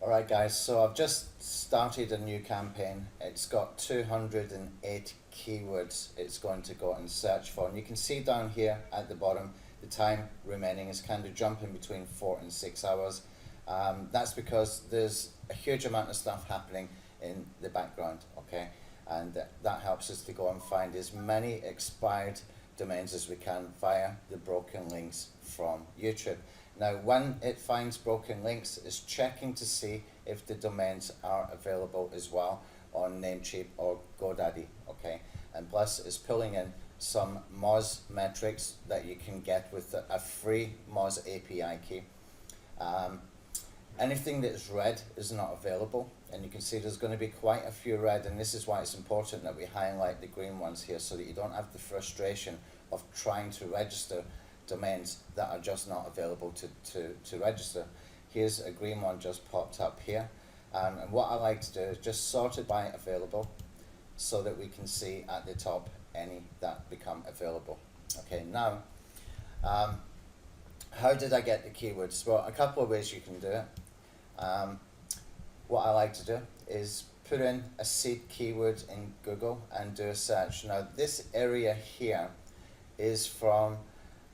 Alright guys, so I've just started a new campaign. It's got 208 keywords it's going to go and search for, and you can see down here at the bottom the time remaining is kind of jumping between 4 and 6 hours. That's because there's a huge amount of stuff happening in the background, okay, and that helps us to go and find as many expired domains as we can via the broken links from YouTube. Now, when it finds broken links, it's checking to see if the domains are available as well on Namecheap or GoDaddy, okay? And plus, it's pulling in some Moz metrics that you can get with a free Moz API key. Anything that is red is not available, and you can see there's going to be quite a few red, and this is why it's important that we highlight the green ones here so that you don't have the frustration of trying to register domains that are just not available to register. Here's a green one just popped up here, and what I like to do is just sort it by available so that we can see at the top any that become available. Okay, now how did I get the keywords? Well, a couple of ways you can do it. What I like to do is put in a seed keyword in Google and do a search. Now this area here is from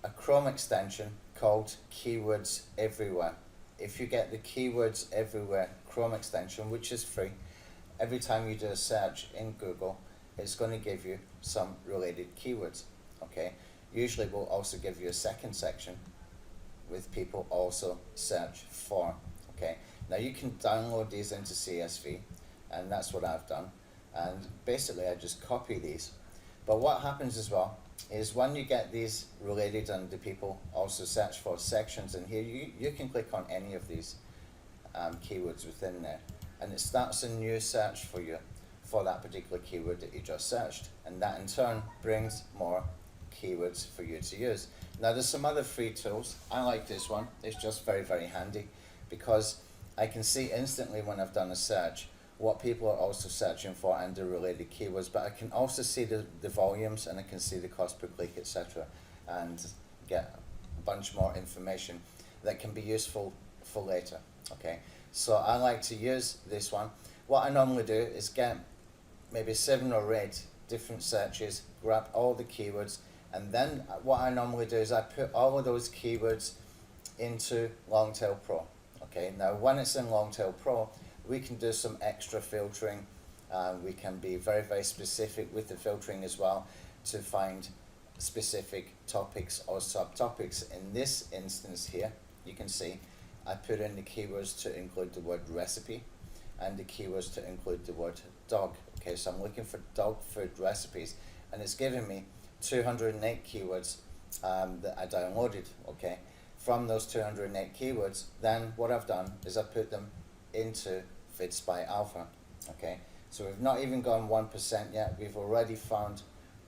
a Chrome extension called Keywords Everywhere. If you get the Keywords Everywhere Chrome extension, which is free, every time you do a search in Google, it's going to give you some related keywords, okay? Usually we'll also give you a second section with people also search for, okay? Now you can download these into CSV, and that's what I've done. And basically I just copy these. But what happens as well is when you get these related and the people also search for sections in here, you can click on any of these keywords within there, and it starts a new search for you for that particular keyword that you just searched, and that in turn brings more keywords for you to use. Now there's some other free tools. I like this one. It's just very, very handy because I can see instantly when I've done a search what people are also searching for and the related keywords, but I can also see the volumes, and I can see the cost per click, etc., and get a bunch more information that can be useful for later, okay? So I like to use this one. What I normally do is get maybe 7 or 8 different searches, grab all the keywords, and then what I normally do is I put all of those keywords into Longtail Pro, okay? Now when it's in Longtail Pro, we can do some extra filtering. We can be very, very specific with the filtering as well to find specific topics or subtopics. In this instance here, you can see I put in the keywords to include the word recipe and the keywords to include the word dog. Okay, so I'm looking for dog food recipes, and it's giving me 208 keywords that I downloaded, okay? From those 208 keywords, then what I've done is I put them into VidSpy Alpha, okay? So we've not even gone 1% yet. We've already found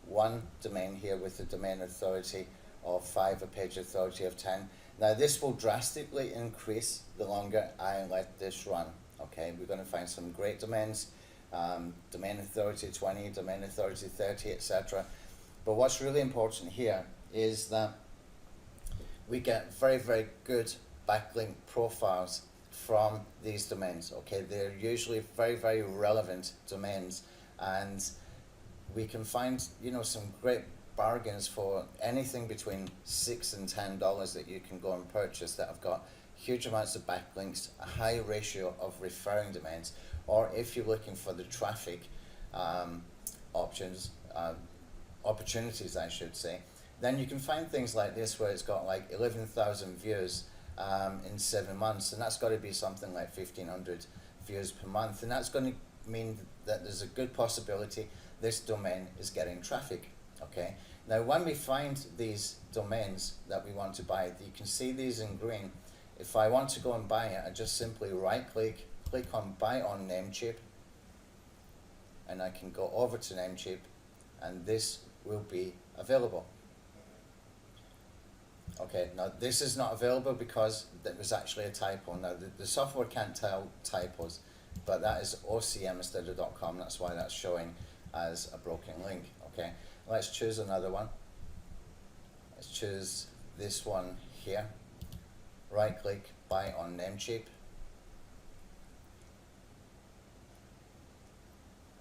one domain here with a domain authority of 5, a page authority of 10. Now this will drastically increase the longer I let this run, okay? We're going to find some great domains, domain authority 20, domain authority 30, etc. But what's really important here is that we get very, very good backlink profiles from these domains, okay? They're usually very, very relevant domains, and we can find, you know, some great bargains for anything between $6 and $10 that you can go and purchase that have got huge amounts of backlinks, a high ratio of referring domains, or if you're looking for the traffic opportunities, I should say, then you can find things like this where it's got like 11,000 views in 7 months, and that's got to be something like 1,500 views per month, and that's going to mean that there's a good possibility this domain is getting traffic, okay? Now when we find these domains that we want to buy, you can see these in green. If I want to go and buy it, I just simply right click, click on buy on Namecheap, and I can go over to Namecheap, and this will be available. Okay, now this is not available because there was actually a typo. Now the software can't tell typos, but that is OCM instead of .com. That's why that's showing as a broken link. Okay, let's choose another one. Let's choose this one here. Right click, buy on Namecheap.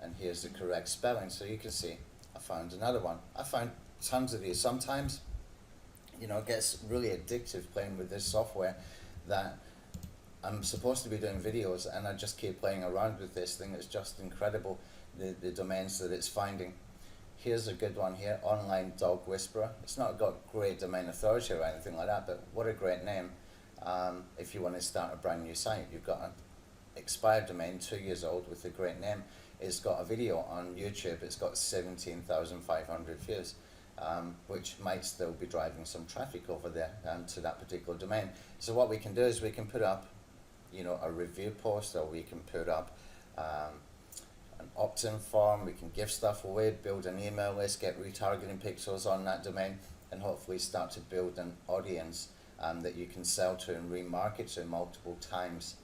and here's the correct spelling. So you can see I found another one. I found tons of these. Sometimes, you know, it gets really addictive playing with this software, that I'm supposed to be doing videos and I just keep playing around with this thing. It's just incredible, the domains that it's finding. Here's a good one here, Online Dog Whisperer. It's not got great domain authority or anything like that, but what a great name. If you want to start a brand new site, you've got an expired domain, 2 years old, with a great name. It's got a video on YouTube. It's got 17,500 views, which might still be driving some traffic over there to that particular domain. So what we can do is we can put up, you know, a review post, or we can put up an opt-in form. We can give stuff away, build an email list, get retargeting pixels on that domain, and hopefully start to build an audience that you can sell to and remarket to multiple times.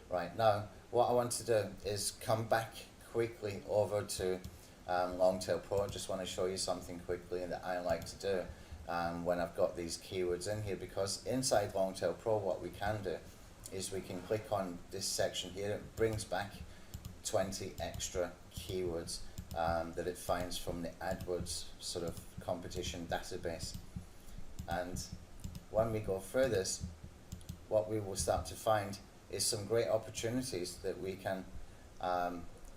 Right now, what I want to do is come back quickly over to Longtail Pro. I just want to show you something quickly that I like to do when I've got these keywords in here, because inside Longtail Pro what we can do is we can click on this section here. It brings back 20 extra keywords that it finds from the AdWords sort of competition database. And when we go through this, what we will start to find is some great opportunities that we can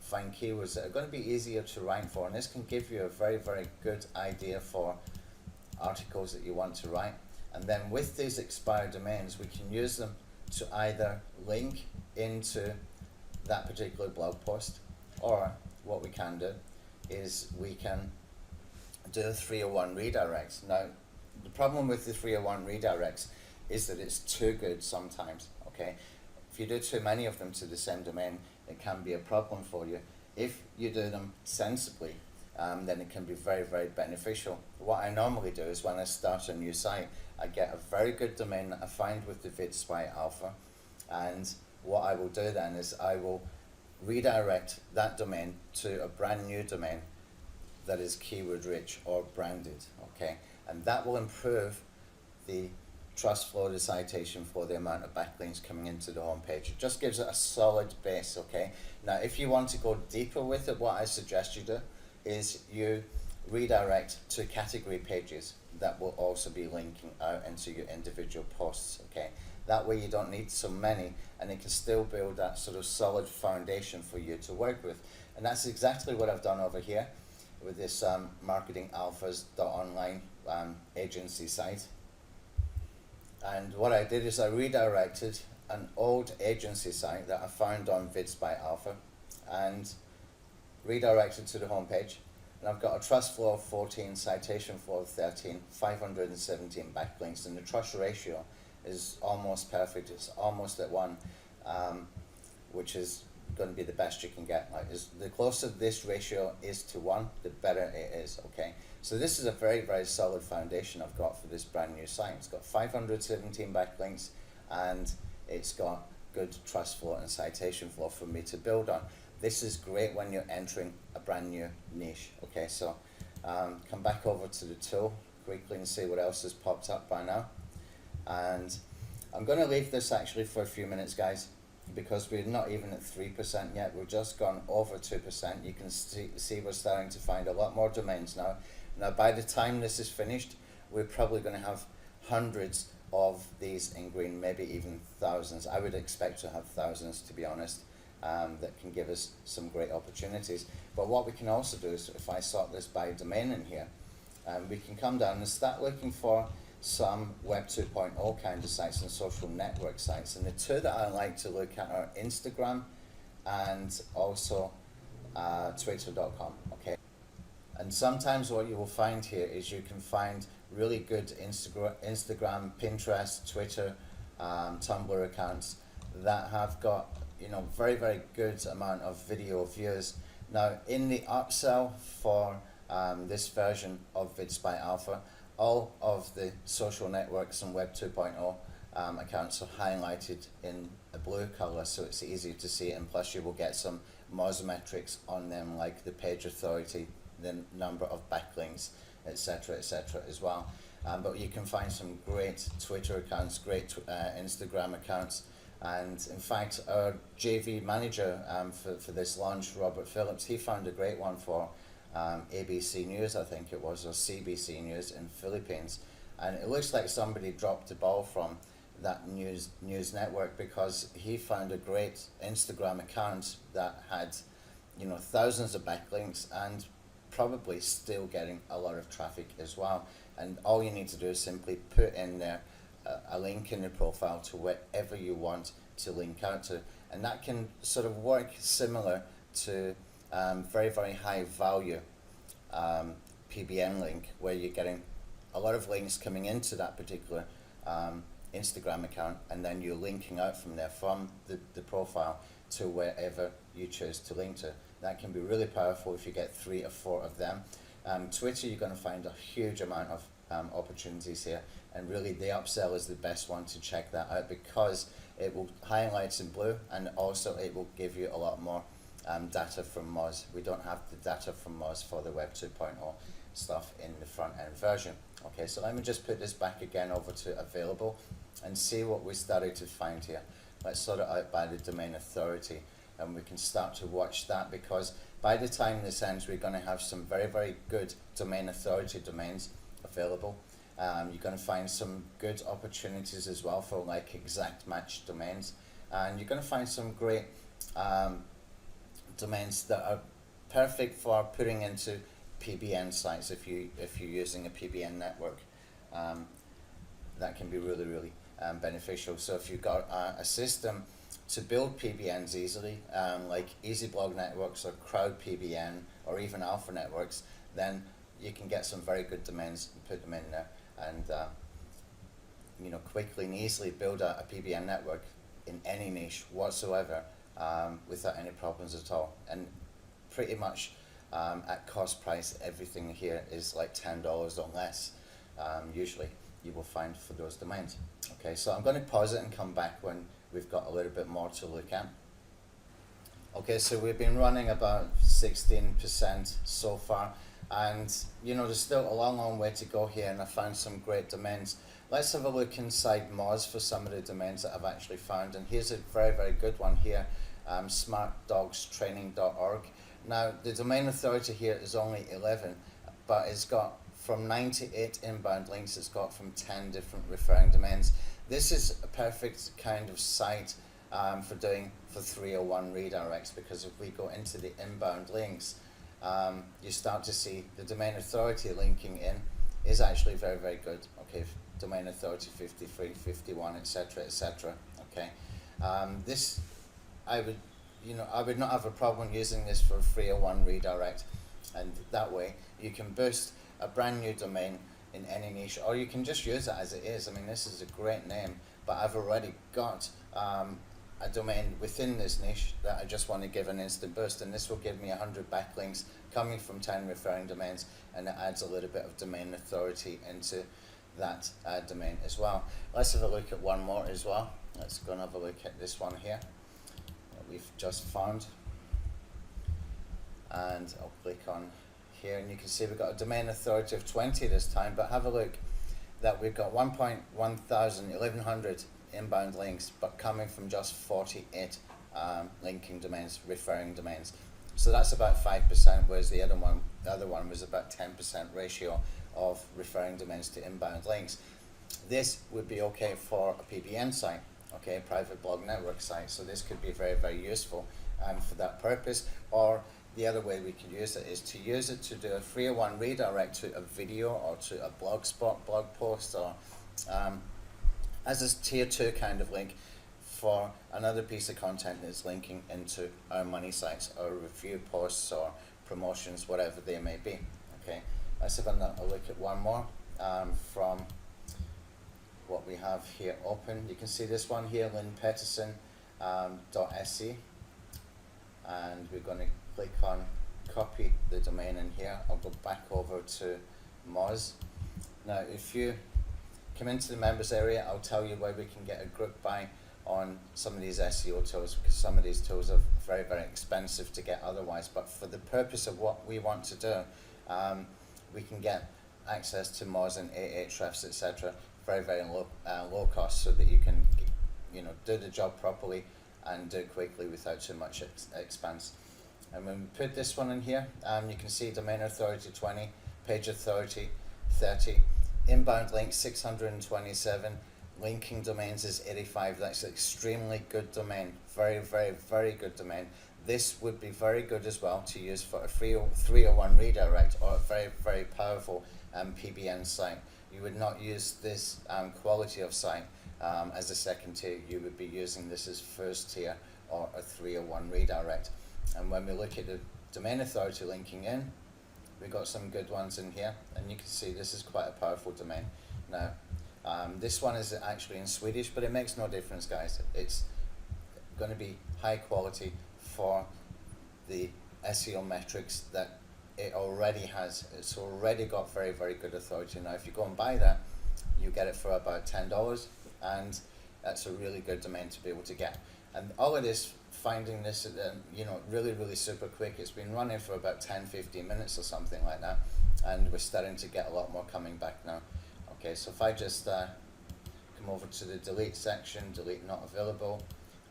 find keywords that are going to be easier to rank for, and this can give you a very, very good idea for articles that you want to write. And then with these expired domains, we can use them to either link into that particular blog post, or what we can do is we can do a 301 redirects. Now, the problem with the 301 redirects is that it's too good sometimes, okay? If you do too many of them to the same domain, it can be a problem for you. If you do them sensibly, then it can be very, very beneficial. What I normally do is when I start a new site, I get a very good domain that I find with the VidSpy alpha, and what I will do then is I will redirect that domain to a brand new domain that is keyword rich or branded, okay? And that will improve the trust flow, the citation flow, the amount of backlinks coming into the homepage. It just gives it a solid base, okay? Now, if you want to go deeper with it, what I suggest you do is you redirect to category pages that will also be linking out into your individual posts, okay? That way you don't need so many, and it can still build that sort of solid foundation for you to work with. And that's exactly what I've done over here with this marketingalphas.online agency site. And what I did is I redirected an old agency site that I found on VidSpy Alpha and redirected to the homepage. And I've got a trust flow of 14, citation flow of 13, 517 backlinks, and the trust ratio is almost perfect. It's almost at 1, which is going to be the best you can get. Like, the closer this ratio is to 1, the better it is, okay? So this is a very, very solid foundation I've got for this brand new site. It's got 517 backlinks, and it's got good trust flow and citation flow for me to build on. This is great when you're entering a brand new niche, okay? So come back over to the tool quickly and see what else has popped up by now. And I'm going to leave this actually for a few minutes, guys, because we're not even at 3% yet. We've just gone over 2%. You can see we're starting to find a lot more domains now. Now, by the time this is finished, we're probably going to have hundreds of these in green, maybe even thousands. I would expect to have thousands, to be honest, that can give us some great opportunities. But what we can also do is, if I sort this by domain in here, we can come down and start looking for some Web 2.0 kind of sites and social network sites. And the two that I like to look at are Instagram and also Twitter.com, okay? And sometimes what you will find here is you can find really good Instagram, Pinterest, Twitter, Tumblr accounts that have got, you know, very, very good amount of video views. Now, in the upsell for this version of VidSpy Alpha, all of the social networks and Web 2.0 accounts are highlighted in a blue color, so it's easier to see, and plus you will get some Moz metrics on them, like the page authority, the number of backlinks, etc., as well. But you can find some great Twitter accounts, great Instagram accounts, And in fact, our JV manager for this launch, Robert Phillips, he found a great one for ABC News, I think it was, or CBC News in Philippines. And it looks like somebody dropped the ball from that news network, because he found a great Instagram account that had, you know, thousands of backlinks and probably still getting a lot of traffic as well. And all you need to do is simply put in there a link in your profile to wherever you want to link out to, and that can sort of work similar to very, very high value PBN link, where you're getting a lot of links coming into that particular Instagram account, and then you're linking out from there from the profile to wherever you choose to link to. That can be really powerful if you get 3 or 4 of them. Twitter, you're going to find a huge amount of opportunities here, and really the upsell is the best one to check that out, because it will highlight in blue, and also it will give you a lot more data from Moz. We don't have the data from Moz for the Web 2.0 stuff in the front end version. Okay, so let me just put this back again over to available and see what we started to find here. Let's sort it out by the domain authority, and we can start to watch that, because by the time this ends, we're going to have some very, very good domain authority domains available. You're going to find some good opportunities as well for like exact match domains, and you're going to find some great domains that are perfect for putting into PBN sites. If you're using a PBN network, that can be really, really beneficial. So if you've got a system to build PBNs easily, like EasyBlog networks or Crowd PBN or even Alpha networks, then you can get some very good domains and put them in there, and you know, quickly and easily build a PBN network in any niche whatsoever without any problems at all. And pretty much at cost price, everything here is like $10 or less, usually you will find for those domains. Okay, so I'm going to pause it and come back when we've got a little bit more to look at. Okay, so we've been running about 16% so far, and you know, there's still a long way to go here, and I found some great domains. Let's have a look inside Moz for some of the domains that I've actually found, and here's a very, very good one here, smartdogstraining.org. Now, the domain authority here is only 11, but it's got from 98 inbound links, it's got from 10 different referring domains. This is a perfect kind of site for 301 redirects, because if we go into the inbound links, you start to see the domain authority linking in is actually very, very good. Okay, domain authority 53, 51, etc., etc. Okay, this I would not have a problem using this for a 301 redirect, and that way you can boost a brand new domain in any niche, or you can just use it as it is. I mean, this is a great name, but I've already got a domain within this niche that I just want to give an instant boost, and this will give me 100 backlinks coming from 10 referring domains, and it adds a little bit of domain authority into that domain as well. Let's have a look at one more as well. Let's go and have a look at this one here that we've just found, and I'll click on here, and you can see we've got a domain authority of 20 this time, but have a look that we've got 1100 inbound links, but coming from just 48 linking domains, referring domains. So that's about 5%, whereas the other one was about 10% ratio of referring domains to inbound links. This would be okay for a PBN site, okay, a private blog network site. So this could be very, very useful for that purpose. Or the other way we could use it is to use it to do a 301 redirect to a video or to a blogspot blog post, or as a tier 2 kind of link for another piece of content that's linking into our money sites or review posts or promotions, whatever they may be. Okay, let's have a look at one more from what we have here open. You can see this one here, lynnpeterson.se, and we're going to click on copy the domain in here. I'll go back over to Moz. Now, if you come into the members area, I'll tell you where we can get a group buy on some of these SEO tools, because some of these tools are very, very expensive to get otherwise. But for the purpose of what we want to do, we can get access to Moz and Ahrefs, etc., very, very low cost, so that you can do the job properly and do it quickly without too much expense. And when we put this one in here, you can see domain authority 20, page authority 30, inbound links 627, linking domains is 85. That's an extremely good domain, very, very, very good domain. This would be very good as well to use for a 301 redirect or a very, very powerful PBN site. You would not use this quality of site as a second tier. You would be using this as first tier or a 301 redirect. And when we look at the domain authority linking in, we've got some good ones in here, and you can see this is quite a powerful domain. Now, this one is actually in Swedish, but it makes no difference, guys. It's going to be high quality for the SEO metrics that it already has. It's already got very, very good authority. Now, if you go and buy that, you get it for about $10, and that's a really good domain to be able to get. And all it is, finding this, really, really super quick. It's been running for about 10-15 minutes or something like that, and we're starting to get a lot more coming back now. Okay, so if I just come over to the delete section, delete not available,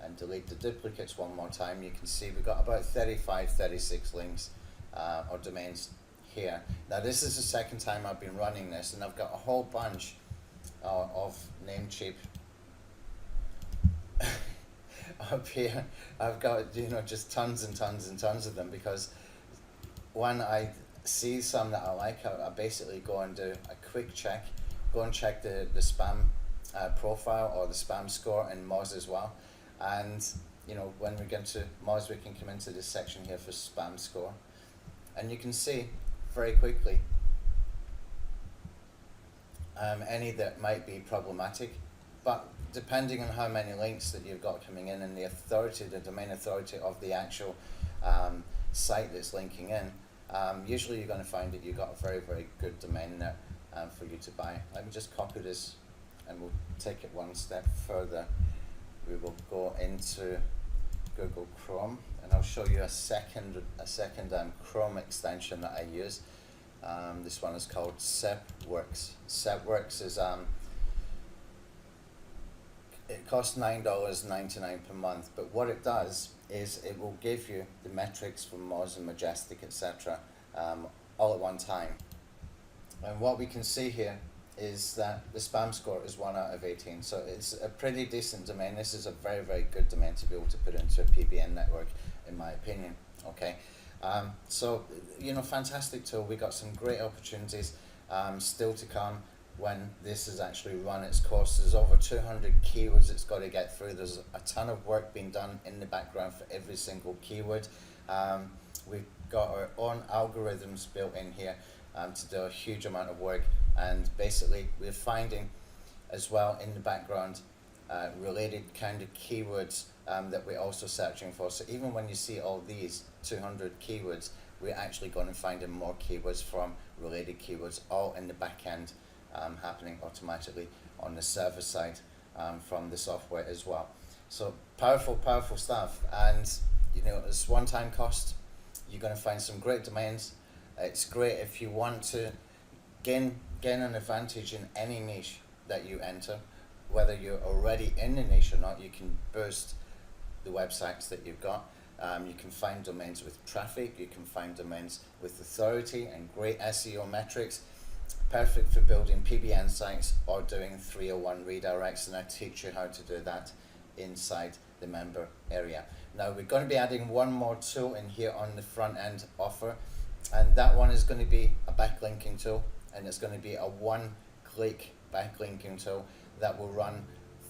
and delete the duplicates one more time, you can see we've got about 35-36 links or domains here. Now this is the second time I've been running this, and I've got a whole bunch of Namecheap up here. I've got just tons and tons and tons of them, because when I see some that I like, I basically go and do a quick check, go and check the spam profile or the spam score in Moz as well. And when we get to Moz, we can come into this section here for spam score, and you can see very quickly any that might be problematic. But depending on how many links that you've got coming in and the authority, the domain authority of the actual site that's linking in, usually you're going to find that you've got a very, very good domain there for you to buy. Let me just copy this, and we'll take it one step further. We will go into Google Chrome, and I'll show you a second Chrome extension that I use. This one is called SEPworks. SEPworks is it costs $9.99 per month, but what it does is it will give you the metrics for Moz and Majestic, etc., all at one time. And what we can see here is that the spam score is 1 out of 18, so it's a pretty decent domain. This is a very, very good domain to be able to put into a PBN network, in my opinion. Okay, so fantastic tool. We got some great opportunities still to come when this has actually run its course. There's over 200 keywords it's got to get through. There's a ton of work being done in the background for every single keyword. We've got our own algorithms built in here to do a huge amount of work, and basically we're finding as well in the background related kind of keywords that we're also searching for. So even when you see all these 200 keywords, we're actually going to find more keywords from related keywords, all in the back end, happening automatically on the server side from the software as well. So powerful, powerful stuff. And it's one-time cost. You're going to find some great domains. It's great if you want to gain an advantage in any niche that you enter, whether you're already in the niche or not. You can boost the websites that you've got. You can find domains with traffic. You can find domains with authority and great SEO metrics. Perfect for building PBN sites or doing 301 redirects, and I teach you how to do that inside the member area. Now we're going to be adding one more tool in here on the front end offer, and that one is going to be a backlinking tool, and it's going to be a one-click backlinking tool that will run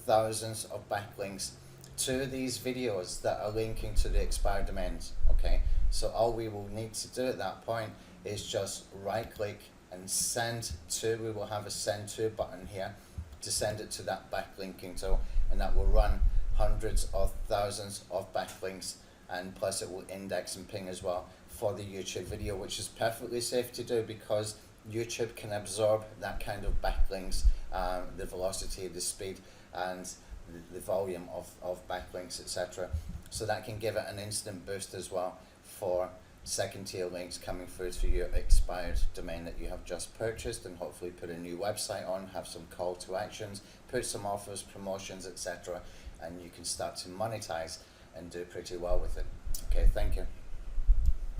thousands of backlinks to these videos that are linking to the expired domains. Okay, so all we will need to do at that point is just right-click and send to. We will have a send to button here to send it to that backlinking tool, and that will run hundreds of thousands of backlinks, and plus it will index and ping as well for the YouTube video, which is perfectly safe to do because YouTube can absorb that kind of backlinks, the velocity, the speed, and the volume of backlinks, etc. So that can give it an instant boost as well for second tier links coming through to your expired domain that you have just purchased, and hopefully put a new website on, have some call to actions, put some offers, promotions, etc., and you can start to monetize and do pretty well with it. Okay, thank you.